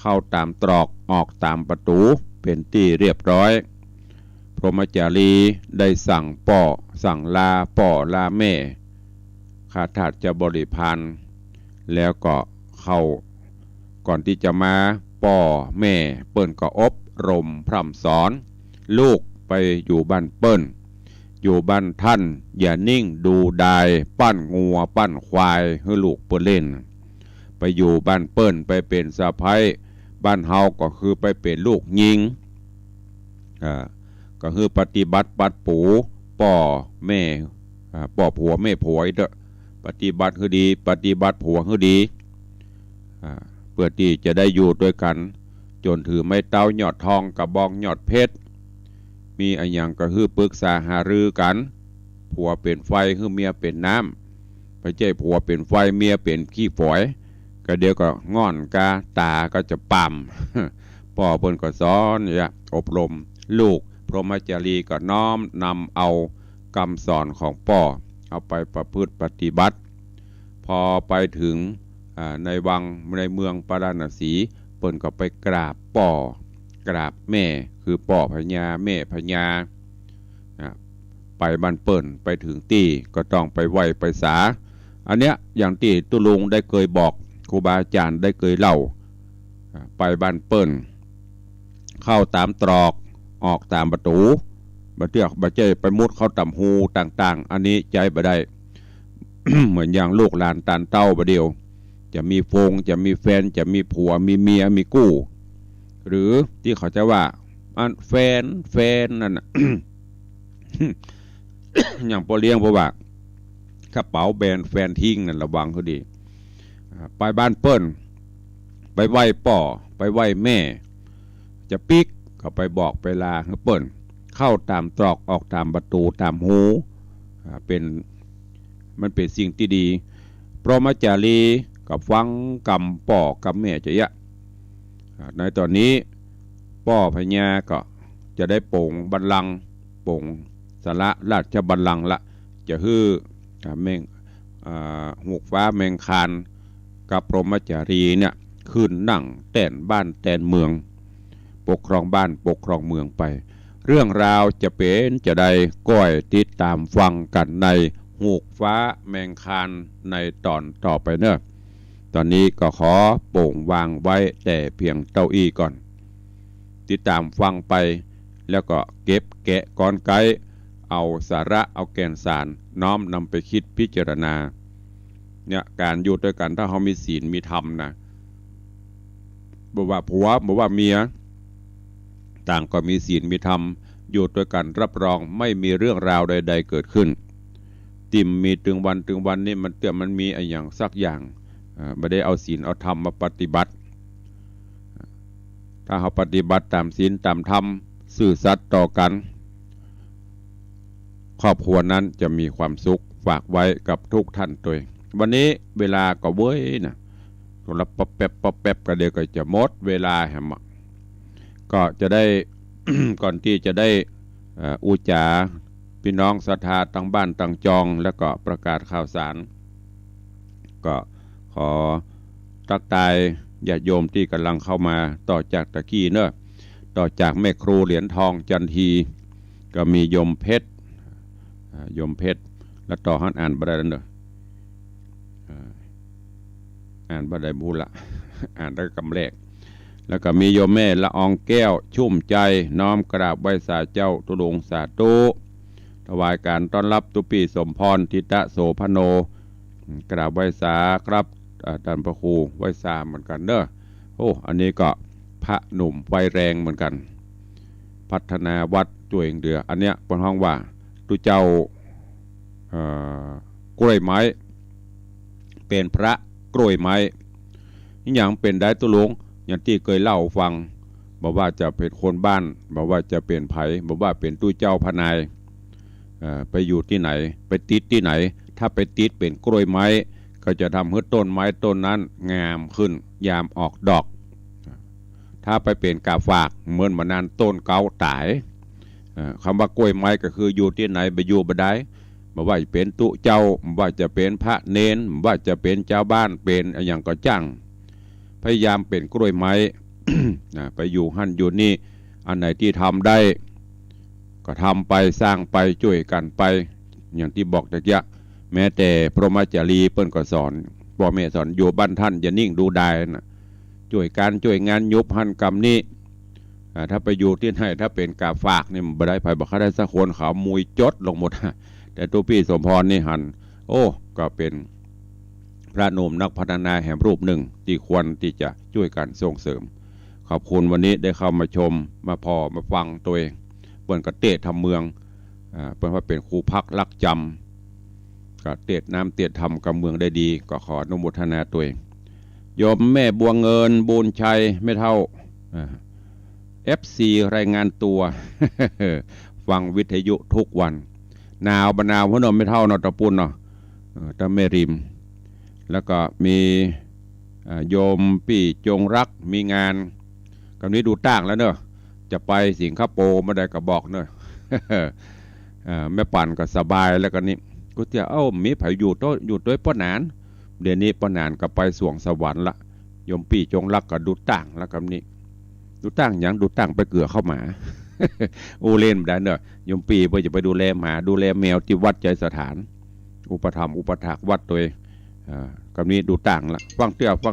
เข้าตามตรอกออกตามประตูเป็นที่เรียบร้อยพรหมจารีได้สั่งป่อสั่งลาป่อลาแม่ข้าทาสจะบริพารแล้วก็เข้าก่อนที่จะมาป่อแม่เปิ้นก็อบรมพร่ำสอนลูกไปอยู่บ้านเปิ้นอยู่บ้านท่านอย่านิ่งดูดายปั้นงัวปั้นควายให้ลูกเปิ้นเล่นไปอยู่บ้านเปิ้นไปเป็นสะใภ้บ้านเฮาก็คือไปเป็นลูกยิงก็คือปฏิบัติปัดปูป่อแม่ป่อผัวแม่ผัวเด้อปฏิบัติคือดีปฏิบัติผัวคือดีเพื่อที่จะได้อยู่ด้วยกันจนถือไม่เต้าหยอดทองกับบองหยอดเพชรมีอันอย่างก็คือปรึกษาหารือกันผัวเป็นไฟคือเมียเป็นน้ำไปเจ้ผัวเป็นไฟเมียเป็นขี้ฝอยก็เดี๋ยวก็ง่อนกาตาก็จะปั่มพ่อเพิ่นก็สอนเนี่ยอบรมลูกพรหมจารีก็น้อมนำเอาคำสอนของพ่อเอาไปประพฤติปฏิบัติพอไปถึงในวังในเมืองปราณสีเปิ้นก็ไปกราบป่อกราบแม่คือป่อพญาแม่พญาไปบ้านเปิ้นไปถึงที่ก็ต้องไปไหว้ไปสาอันเนี้ยอย่างที่ตุลุงได้เคยบอกครูบาอาจารย์ได้เคยเล่าไปบ้านเปิ้นเข้าตามตรอกออกตามประตูบัดเทือกบัดเจ้ไปมุดเข้าต่ำหูต่างๆอันนี้ใจบ่ได้ เหมือนอย่างลูกหลานตานเต้าบ่เดียวจะมีฟงจะมีแฟนจะมีผัวมีเมียมีกู้หรือที่เขาจะว่าอันแฟนนั่น อย่างพอเลี้ยงเพราะว่ากระเป๋าแบรนด์แฟนทิ้งนั่นระวังเขาดีไปบ้านเปิ้นไปไหว้ป่อไปไหว้แม่จะปิกเขาไปบอกไปลาเปิ้นเข้าตามตรอกออกตามประตูตามหูมันเป็นสิ่งที่ดีพรหมจารีกับฟังกรรมป่อกับแม่จะยะในตอนนี้ป่อพญาก็จะได้โป่งบัลลังก์โป่งสละราชบัลลังก์ละจะฮื้อแมงหูกฟ้าแมงคานกับพรหมจารีเนี่ยขึ้นนั่งแต่นบ้านแต่นเมืองปกครองบ้านปกครองเมืองไปเรื่องราวจะเป็นจะได้ก้อยติดตามฟังกันในหูกฟ้าแมงคานในตอนต่อไปเนอะตอนนี้ก็ขอโป่งวางไว้แต่เพียงเต้าอี้ก่อนติดตามฟังไปแล้วก็เก็บแกะก้อนไกเอาสาระเอาแก่นสารน้อมนำไปคิดพิจารณาเนี่ยการอยู่ด้วยกันถ้าเขามีศีลมีธรรมนะบอกว่าผัวบอกว่าเมียต่างก็มีศีลมีธรรมอยู่ด้วยกันรับรองไม่มีเรื่องราวใดๆเกิดขึ้นติ่มมีตึงวันนี่มันมีอะไรอย่างสักอย่างไม่ได้เอาศีลเอาธรรมมาปฏิบัติถ้าเขาปฏิบัติตามศีลตามธรรมซื่อสัตย์ต่อกันครอบครัวนั้นจะมีความสุขฝากไว้กับทุกท่านตัววันนี้เวลาก็เว้ยนะ โทรป๊อปแป๊บป๊อปแป๊บก็เดี๋ยวก็จะหมดเวลาแหมก็จะได้ ก่อนที่จะได้อุจาพี่น้องศรัทธาตั้งบ้านตั้งจองแล้วก็ประกาศข่าวสารก็ขอทักทายญาติโยมที่กำลังเข้ามาต่อจากตะกี้เนอะต่อจากแม่ครูเหรียญทองจันทีก็มีโยมเพชรโยมเพชรแล้วต่อหันอ่านบ่ได้แล้วเนอะอ่านบ่ได้บูละ อ่านได้กำแรกแล้วก็มีโยมแม่ละอองแก้วชุ่มใจน้อมกราบไหว้สาเจ้าตุลงสาธุถวายการต้อนรับตุปีสมพรทิตะโสพโนกราบไหว้สาครับท่านพระครูไหว้สาเหมือนกันเนอะโอ้อันนี้ก็พระหนุ่มไฟแรงเหมือนกันพัฒนาวัดตัวเองเดืออันเนี้ยเป็นห้องว่าตุเจ้ากล้วยไม้เป็นพระกล้วยไม้อย่างเป็นได้ตุลงอย่างที่เคยเล่าฟังบอกว่าจะเป็นคนบ้านบอกว่าจะเป็นไผ่บอกว่าเป็นตู้เจ้าพนายไปอยู่ที่ไหนไปติดที่ไหนถ้าไปติดเป็นกล้วยไม้ก็จะทำให้ต้นไม้ต้นนั้นงามขึ้นยามออกดอกถ้าไปเป็นกาฝากเหมือนมานานต้นเกาตายคำว่ากล้วยไม้ก็คืออยู่ที่ไหนไปอยู่บ่ได้บอกว่าจะเป็นตุเจ้าว่าจะเป็นพระเนนว่าจะเป็นเจ้าบ้านเป็นอย่างก็จ้างพยายามเป็นกล้วยไม้ ไปอยู่หั่นอยู่นี่อันไหนที่ทำได้ก็ทำไปสร้างไปช่วยกันไปอย่างที่บอกตะกี้แม้แต่พระมจารีเปิ้นก็สอนพ่อแม่สอนอยู่บ้านท่านอย่านิ่งดูได้นะช่วยการช่วยงานยุบหั่นกรรมนี้ถ้าไปอยู่ที่ไหนถ้าเป็นกาฝากนี่มันบ่ได้ไผบอกเขาได้สักคนเขามุยจดลงหมดแต่ตัวพี่สมพรนี่หันโอ้ก็เป็นพระหนุ่มนักพัฒนาแห่งรูปหนึ่งที่ควรที่จะช่วยกันส่งเสริมขอบคุณวันนี้ได้เข้ามาชมมาพอมาฟังตัวเองเปิ้นก็เตะทำเมืองเปิ้นว่าเป็นครูพักรักจำก็เตะน้ำเตะทำกับเมืองได้ดีก็ขออนุโมทนาตัวเองโยมแม่บัวเงินบุญชัยไม่เท่าFC รายงานตัว ฟังวิทยุทุกวันหนาวบะนาวหัวนมไม่เท่านอตะปุนเนาะตะเมริมแล้วก็มีโยมปี่จงรักมีงานกับนี้ดูตั้งแล้วเนอะจะไปสิงคโปร์ไม่ได้ก็บอกเนอะ แม่ปั่นก็สบายแล้วก็นี่กูเที่ยวมีไผอยู่ด้วยป้อนานเดี๋ยวนี้ป้อนานก็ไปสวงสวรรค์ละโยมปี่จงรักก็ดูตั้งแล้วกับนี้ดูตั้งอย่างดูตั้งไปเกลือเข้ามา อูเล่นได้เนอะโยมปี่เพื่อจะไปดูแลหมาดูแลแมวที่วัดใจสถานอุปธรรมอุปถากวัดตัวเองกับนี้ดูต่างละฟังเตี้ยฟั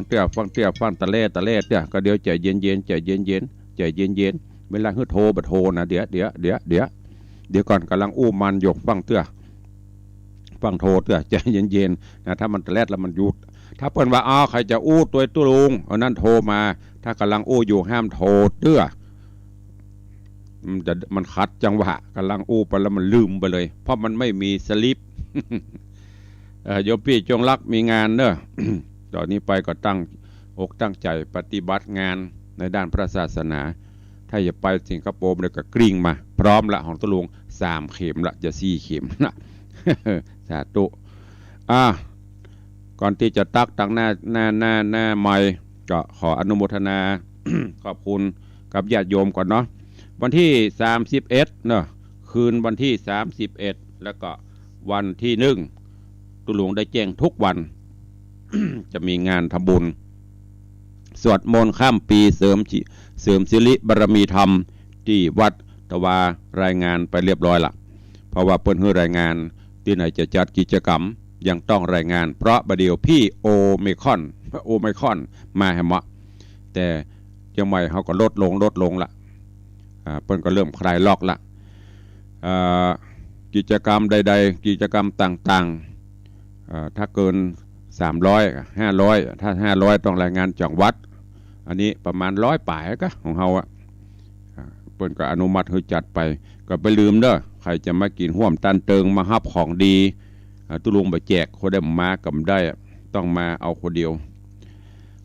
งตะเล่เตี้ยก็เดี๋ยวใจเย็นเวลาโทรบัดโทรนะเดี๋ยวก่อนกำลังอู้มันยกฟังเตี้ยฟังโทรเตี้ยใจเย็นนะถ้ามันตะเล่แล้วมันหยุดถ้าเปิ้นว่าใครจะอู้ตัวลุงเอานั่นโทรมาถ้ากำลังอู้อยู่ห้ามโทรเตี้ยมันขัดจังหวะกำลังอู้ไปแล้วมันลืมไปเลยเพราะมันไม่มีสลิป โยมพี่จงรักมีงานเนอะ ตอนนี้ไปก็ตั้งอกตั้งใจปฏิบัติงานในด้านพระศาสนาถ้าจะไปสิงคโปร์เลยก็กริ่งมาพร้อมละของตะลุง3 เข็มละจะ4 เข็มนะ สาธุก่อนที่จะตักหน้าใหม่ก็ขออนุโมทนา ขอบคุณกับญาติโยมก่อนเนาะวันที่31เนอะคืนวันที่31แล้วก็วันที่1ตุลงได้แจ้งทุกวัน จะมีงานทำบุญสวดมนต์ข้ามปีเสริมสิริบารมีธรรมที่วัดตะวารายงานไปเรียบร้อยละเพราะว่าเปิ้นให้รายงานที่ไหนจะจัดกิจกรรมยังต้องรายงานเพราะประเดี๋ยวพี่โอไมคอนมาแหมะแต่ยังไม่เขาก็ลดลงละเปิ้นก็เริ่มคลายล็อกละกิจกรรมใดๆกิจกรรมต่างๆถ้าเกิน300 500ถ้า500ต้องรายงานจากวัดอันนี้ประมาณ100 ป่ายก็ของเฮาเปิ้นก็อนุมัติให้จัดไปก็ไปลืมเด้อใครจะมากินห่วมตันเติงมาฮับของดีตุลุงไปแจกคนได้มากับได้ต้องมาเอาคนเดียว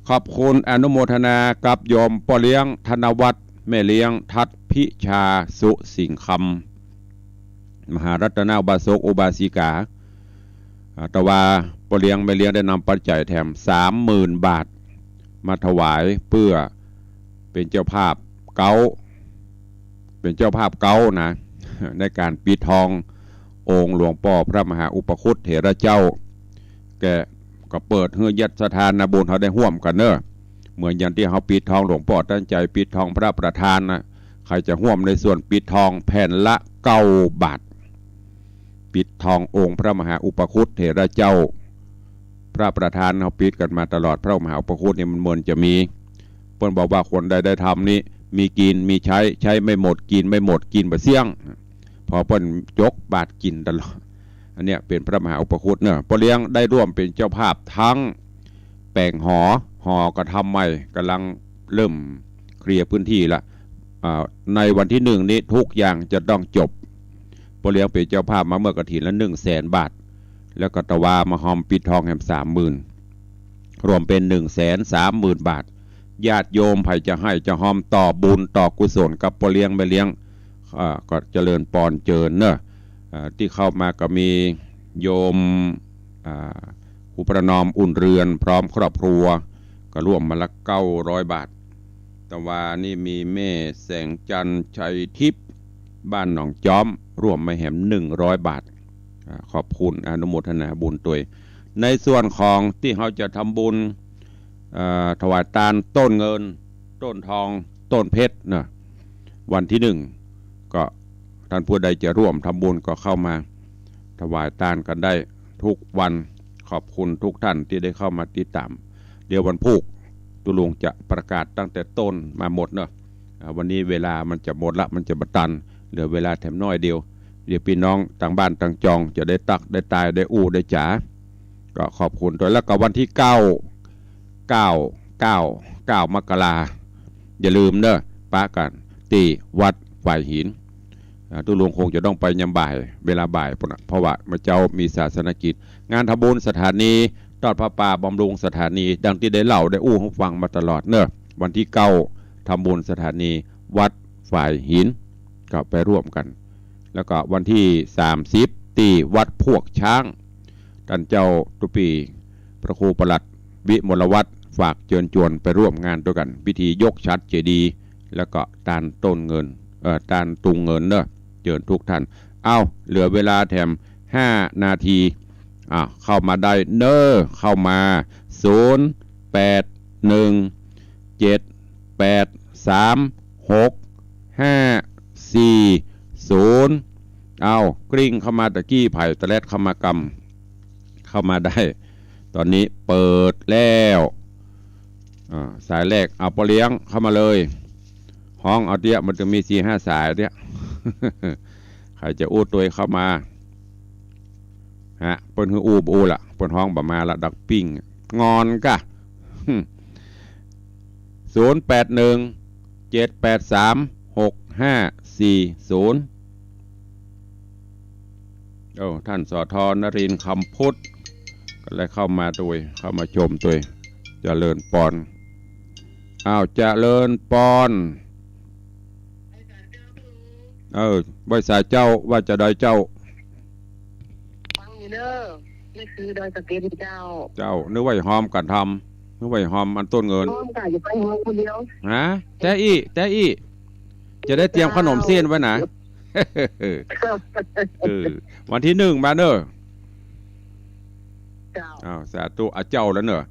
ขอบคุณอนุโมทนากับโยมพ่อเลี้ยงธนวัฒน์แม่เลี้ยงทัดพิชาสุสิงคำมหารัตนาอุบาสกอุบาสิกาแต่ว่าพ่อเลี้ยงแม่เลี้ยงได้นำปัจจัยแถม 30,000 บาท มาถวายเพื่อเป็นเจ้าภาพเก้านะ ในการปิดทององค์หลวงพ่อพระมหาอุปคุตเถระเจ้าแกก็เปิดเฮือยัดสถานบุญเขาได้ห่วมกันเนอะเหมือนอย่างที่เขาปิดทองหลวงพ่อตั้งใจปิดทองพระประธานนะใครจะห่วมในส่วนปิดทองแผ่นละ9 บาทปิดทององค์พระมหาอุปคุตเถระเจ้าพระประธานเขาปิดกันมาตลอดพระมหาอุปคุตเนี่ยมันเหมือนจะมีเปิ้นบอกว่าคนใดได้ทำนี้มีกินมีใช้ไม่หมดกินไม่หมดกินบ่เสี่ยงพอเปิ้นยกบาทกินตลอดอันเนี้ยเป็นพระมหาอุปคุตเนอะพ่อเลี้ยงได้ร่วมเป็นเจ้าภาพทั้งแปลงหอกระทำใหม่กำลังเริ่มเคลียร์พื้นที่ละในวันที่1นี้ทุกอย่างจะต้องจบพ่อเลี้ยงเป็นเจ้าภาพมาเมื่อกฐินละ100,000 บาทแล้วก็ตะวามาหอมปิดทองแหม30,000รวมเป็น130,000 บาทญาติโยมไผจะให้จะหอมต่อบุญต่อกุศลกับพ่อเลี้ยงแม่เลี้ยงก็เจริญปอนเจิญเนอะที่เข้ามาก็มีโยมอุปนอมอุ่นเรือนพร้อมครอบครัวก็ร่วมมาละ900 บาทแต่ว่านี่มีแม่แสงจันทร์ชัยทิพย์บ้านหนองจ้อมร่วมมาแหม100 บาทขอบคุณอนุโมทนาบุญตัวในส่วนของที่เขาจะทำบุญถวายทานต้นเงินต้นทองต้นเพชรนะวันที่1ก็ท่านผู้ใดจะร่วมทำบุญก็เข้ามาถวายทานกันได้ทุกวันขอบคุณทุกท่านที่ได้เข้ามาติดตามเดี๋ยววันพุธตุลุงจะประกาศตั้งแต่ต้นมาหมดเนอะวันนี้เวลามันจะหมดละมันจะบัตันเหลือเวลาแถมน้อยเดียวเดี๋ยวพี่น้องต่างบ้านต่างจองจะได้ตักได้ตายได้อู้ได้จ๋าก็ขอบคุณด้วยแล้วก็วันที่9 มกราอย่าลืมเนอะป้ากันตีวัดฝ่ายหินตุลุงคงจะต้องไปยามบ่ายเวลาบ่ายเพราะว่ามาเจ้ามีศาสนกิจงานทำบุญสถานีทอดผ้าป่าบำรุงสถานีดังที่ได้เล่าได้อู้ให้ฟังมาตลอดเนอะวันที่9ทำบุญสถานีวัดฝ่ายหินก็ไปร่วมกันแล้วก็วันที่30ที่วัดพวกช้างท่านเจ้าตุปีพระครูประหลัดวิมลวัฒน์ฝากเชิญชวนไปร่วมงานด้วยกันพิธียกชัดเจดีย์แล้วก็ตานต้นเงินตานตุงเงินเนอะเชิญทุกท่านเหลือเวลาแถม5 นาทีเข้ามาได้เนอะเข้ามา0817836540กริ่งเข้ามาตะกี้ไผ่ตะแลดเข้ามากำเข้ามาได้ตอนนี้เปิดแล้วสายแรกเอาปอเลี้ยงเข้ามาเลยห้องเอาเดียมันจะมี4-5 สายเนี่ย ใครจะอู้ตัวเข้ามาเปิ้นคืออู้ล่ะเปิ้นห้องบ่มาละดักปิ้งงอนกะ0817836540ท่านสทนรินทร์คำพุทธก็เลยเข้ามาด้วยเข้ามาชมด้วยเจริญปอนเจริญปอนบริษัทเจ้าว่าจะได้เจ้าฟังอยู่เด้อนี่คือดอยสะเก็ดเจ้านึกว่าหอมกันทำนึกว่าหอมอันต้นเงินหอมกะอยู่ไปหอมคนเดียวแต่อี้จะได้เตรียมขนมเส้นไว้นะวันที่1มาเนอะสาธุเจ้าแล้วเนอะ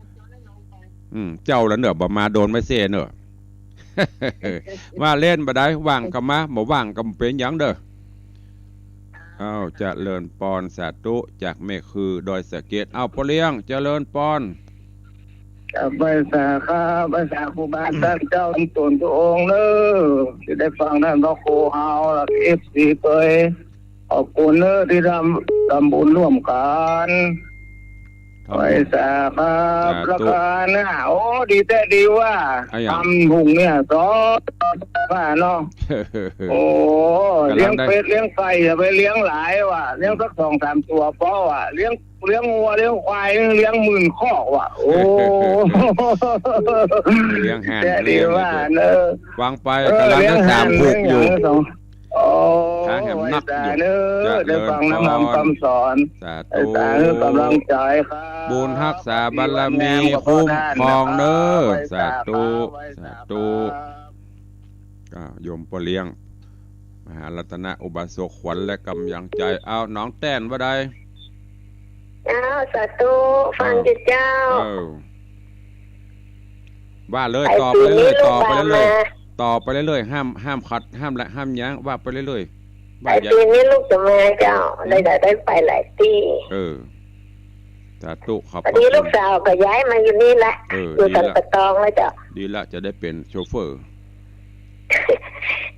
เจ้าแล้วเนอะบ่มาโดนไม่เซ่เนอะว่าเล่นบ่ได้ว่างก็มาบ่ว่างก็เป็นหยังเด้อเจริญปอนสาธุจากแม่คือดอยสะเก็ดพ่อเลี้ยงเจริญปอนใบสาขาใบสาครูบาท่านเจ้าที่ตนตัวองค์เนอะจะได้ฟังท่านพระครูเฮาและFCเปยขอบคุณเนอะที่ทำบุญร่วมกันใบสาขาประการนะดีแต่ดีว่าทำหุงเนี่ยว่าเนาะเลี้ยงเป็ดเลี้ยงไก่อย่าไปเลี้ยงหลายว่ะเลี้ยงสัก2-3 ตัวเพราะว่าเลี้ยงวัวเลี้ยงควายเลี้ยง10,000 ข้อว่ะเลี้ยงห่านแต่ดีว่าเนอะวางไปกำลังจะ3 ผูกอยู่ โอ้ ทางแหมนักอยู่ เนื้อได้ฟังน้ำนำคำสอน สา ไอ้ ธุ สาธุกำลังใจครับ บุญรักษาบารมีคุ้มครองเด้อสาธุสาธุก็โยมพ่อเลี้ยงมหารัตนอุบาสกขวัญและกำลังใจเอาน้องแต้นว่าใด สาธุฟังจุดเจ้าว่าเลยตอบไปเรื่อยๆตอบไปเรื่อยๆตอบไปเรื่อยๆห้ามขัดห้ามละห้ามยั้งว่าไปเรื่อยๆไอ้ปีนี้ลูกจะมาเจ้าได้ไปหลายปีสาธุครับพอดีลูกสาวก็ย้ายมาอยู่นี่แหละอยู่สันปะตองแล้วเจ้าดีละจะได้เป็นโชเฟอร์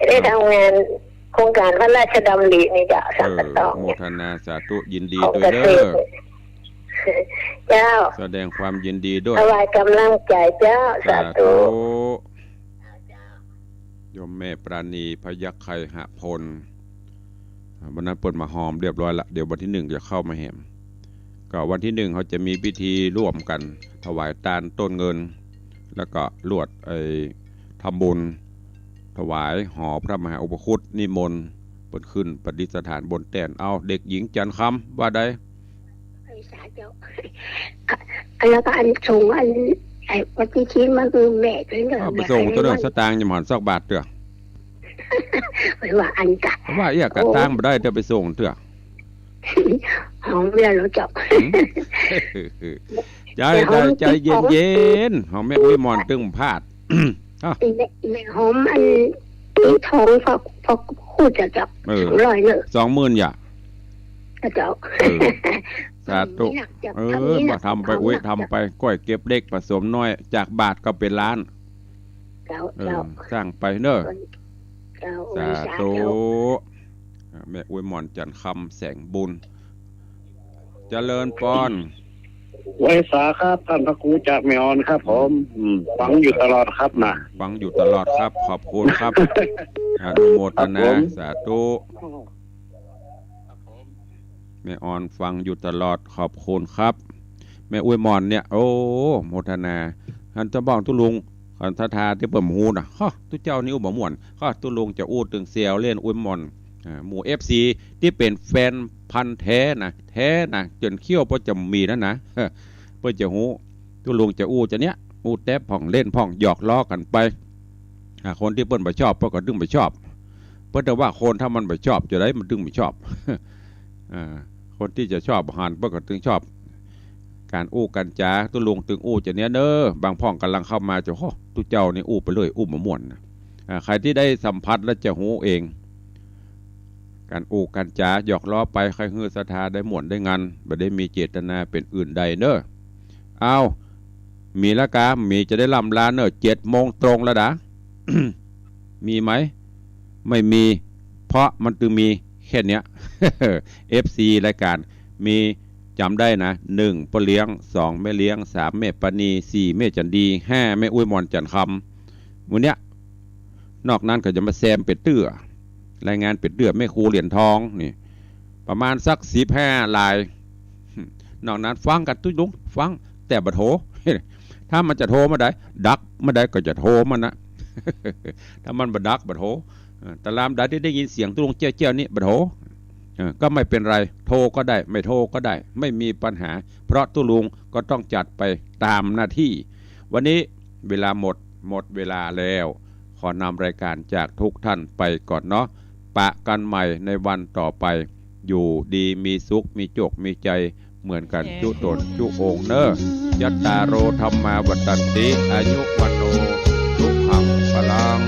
ได้ทำงานโครงการพระราชดำรินี่เจ้าสันปะตองโมทนาสาธุยินดีด้วยเด้อเจ้าแสดงความยินดีด้วยถวายกำลังใจเจ้าสาธุโยมแม่ปราณีพยัคฆ์ไคหพลวันนั้นเปิดมาหอมเรียบร้อยละเดี๋ยววันที่1จะเข้ามาแหมก็วันที่1เขาจะมีพิธีร่วมกันถวายตาลต้นเงินแล้วก็ลวดทำบุญถวายหอพระมหาอุปคุตนิมนต์เปิดขึ้นประดิษฐานบนแต้นเอาเด็กหญิงจันคำว่าได้แล้วก็อันส่งอันปฏิทินมาคือแม่ด้วยเนอะไปส่งตัวเรื่องสตางค์ยังหอนซอกบาทเถอะว่าอันกะว่าอยากกะตั้งมาได้เดี๋ยวไปส่งเถอะหอมเวลาเราจับใจเย็นหอมแม่อุ้ยมอนตึงพลาดแม่หอมอันตีทองพอพูดจะจับ200เนอะ20,000อย่าเจ้าสาธุมาทำไปอุ้ยทำไปก้อยเก็บเล็กผสมน้อยจากบาทก็เป็นล้านสร้างไปเนอะสาธุแม่อุ้ยหมอนจันคำแสงบุญเจริญปอนไว้สาครับท่านพระครูจากแมวนะครับผมฟังอยู่ตลอดครับนะฟังอยู่ตลอดครับขอบคุณครับอนุโมทนาสาธุแม่ออนฟังอยู่ตลอดขอบคุณครับแม่อุ้ยมอนเนี่ยโอ้โมทนาอันจะบอกตุลุงอันทาที่เปิ่มหูนะฮะตุเจ้านี่อุ้มม่วนฮะตุลุงจะอู้ตึงเสียวเล่นอุ้ยมอนหมู่ FC ที่เป็นแฟนพันธุ์แท้นะจนเขี้ยวเพื่อจะมีนั่นนะเพื่อจะหูตุลุงจะอู้จะเนี้ยอู้แทบผ่องเล่นผ่องหยอกล้อกันไปคนที่เปิ้นไม่ชอบเปิ้นก็ดึงไม่ชอบเปิ้นแต่ว่าคนถ้ามันไม่ชอบจะได้มันดึงไม่ชอบคนที่จะชอบหันเปิ้นก็ถึงชอบการอู้กันจ้าตุลุงตึงอู้จะเนี้ยเด้อบางพ่องกำลังเข้ามาจะโอ้ตุเจ้านี่อู้ไปเลยอู้มาม่วนนะใครที่ได้สัมผัสแล้วจะหูเองการอู้กันจ้าหยอกล้อไปใครฮือศรัทธาได้หม่วนได้งานไม่ได้มีเจตนาเป็นอื่นใดเนอะเอามีละกามีจะได้ลำลาเนอะ7 โมงตรงแล้วนะ มีไหมไม่มีเพราะมันตึงมีแค่เนี้ย FC รายการมีจำได้นะ1พ่อเลี้ยง2แม่เลี้ยง3แม่ปานี4แม่จันดี5แม่อุ้ยมอนจันคำวันเนี้ยนอกนั้นก็จะมาแซมเป็ดเตื้อรายงานเป็ดเตื้อแม่ครูเหรียญทองนี่ประมาณสัก15 ลายนอกนั้นฟังกันตุ้ยลุงฟังแต่บัดโทถ้ามันจะโทรมาได้ดักมาได้ก็จะโทรมันนะ ถ้ามันบัดดักบัดโทแต่ลามได้ที่ได้ยินเสียงตุ้งเจ้านี่บัดโทก็ไม่เป็นไรโทรก็ได้ไม่โทรก็ได้ไม่มีปัญหาเพราะตุลุงก็ต้องจัดไปตามหน้าที่วันนี้เวลาหมดเวลาแล้วขอนำรายการจากทุกท่านไปก่อนเนาะปะกันใหม่ในวันต่อไปอยู่ดีมีสุขมีโจกมีใจเหมือนกันจุตนจุองเนอยัตตาโรธรรมาวัฏันติอายุวันโนทุกขังพลัง